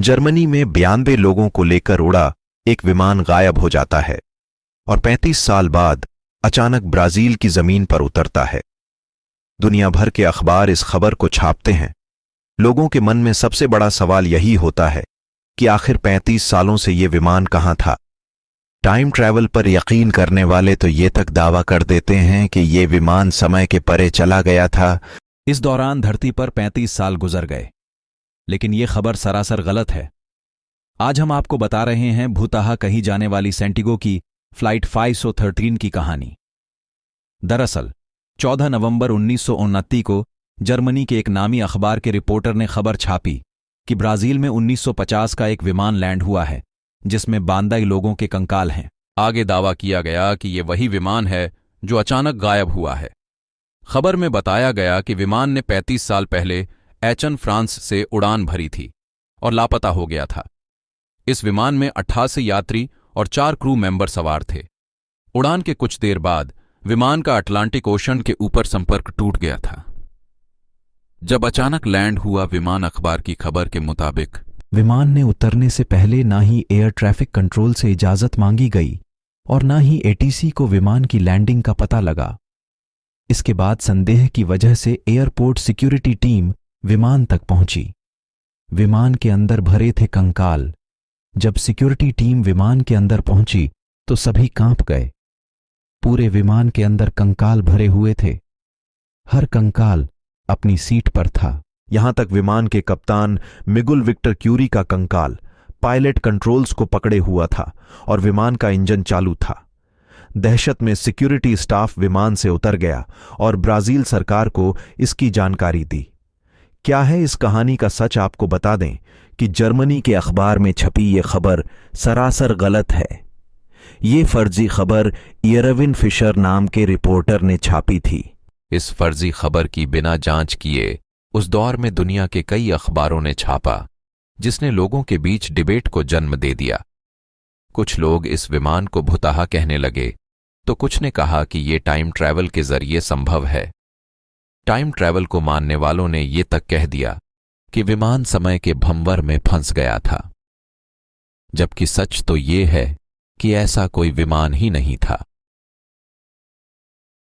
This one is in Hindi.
जर्मनी में 92 लोगों को लेकर उड़ा एक विमान गायब हो जाता है और 35 साल बाद अचानक ब्राजील की जमीन पर उतरता है। दुनिया भर के अखबार इस खबर को छापते हैं। लोगों के मन में सबसे बड़ा सवाल यही होता है कि आखिर 35 सालों से ये विमान कहां था। टाइम ट्रैवल पर यकीन करने वाले तो ये तक दावा कर देते हैं कि ये विमान समय के परे चला गया था। इस दौरान धरती पर 35 साल गुजर गए, लेकिन यह खबर सरासर गलत है। आज हम आपको बता रहे हैं भूतहा कही जाने वाली सेंटिगो की फ्लाइट 513 की कहानी। दरअसल 14 नवंबर 1929 को जर्मनी के एक नामी अखबार के रिपोर्टर ने खबर छापी कि ब्राजील में 1950 का एक विमान लैंड हुआ है जिसमें 92 लोगों के कंकाल हैं। आगे दावा किया गया कि यह वही विमान है जो अचानक गायब हुआ है। खबर में बताया गया कि विमान ने 35 साल पहले एचन फ्रांस से उड़ान भरी थी और लापता हो गया था। इस विमान में 88 यात्री और 4 क्रू मेंबर सवार थे। उड़ान के कुछ देर बाद विमान का अटलांटिक ओशन के ऊपर संपर्क टूट गया था। जब अचानक लैंड हुआ विमान, अखबार की खबर के मुताबिक विमान ने उतरने से पहले ना ही एयर ट्रैफिक कंट्रोल से इजाजत मांगी गई और ना ही एटीसी को विमान की लैंडिंग का पता लगा। इसके बाद संदेह की वजह से एयरपोर्ट सिक्योरिटी टीम विमान तक पहुंची। विमान के अंदर भरे थे कंकाल। जब सिक्योरिटी टीम विमान के अंदर पहुंची तो सभी कांप गए। पूरे विमान के अंदर कंकाल भरे हुए थे। हर कंकाल अपनी सीट पर था। यहां तक विमान के कप्तान मिगुल विक्टर क्यूरी का कंकाल पायलट कंट्रोल्स को पकड़े हुआ था और विमान का इंजन चालू था। दहशत में सिक्योरिटी स्टाफ विमान से उतर गया और ब्राजील सरकार को इसकी जानकारी दी। क्या है इस कहानी का सच, आपको बता दें कि जर्मनी के अखबार में छपी ये खबर सरासर गलत है। ये फर्जी खबर इरविन फिशर नाम के रिपोर्टर ने छापी थी। इस फर्जी खबर की बिना जांच किए उस दौर में दुनिया के कई अखबारों ने छापा, जिसने लोगों के बीच डिबेट को जन्म दे दिया। कुछ लोग इस विमान को भूतहा कहने लगे तो कुछ ने कहा कि ये टाइम ट्रैवल के जरिए संभव है। टाइम ट्रैवल को मानने वालों ने ये तक कह दिया कि विमान समय के भंवर में फंस गया था, जबकि सच तो ये है कि ऐसा कोई विमान ही नहीं था।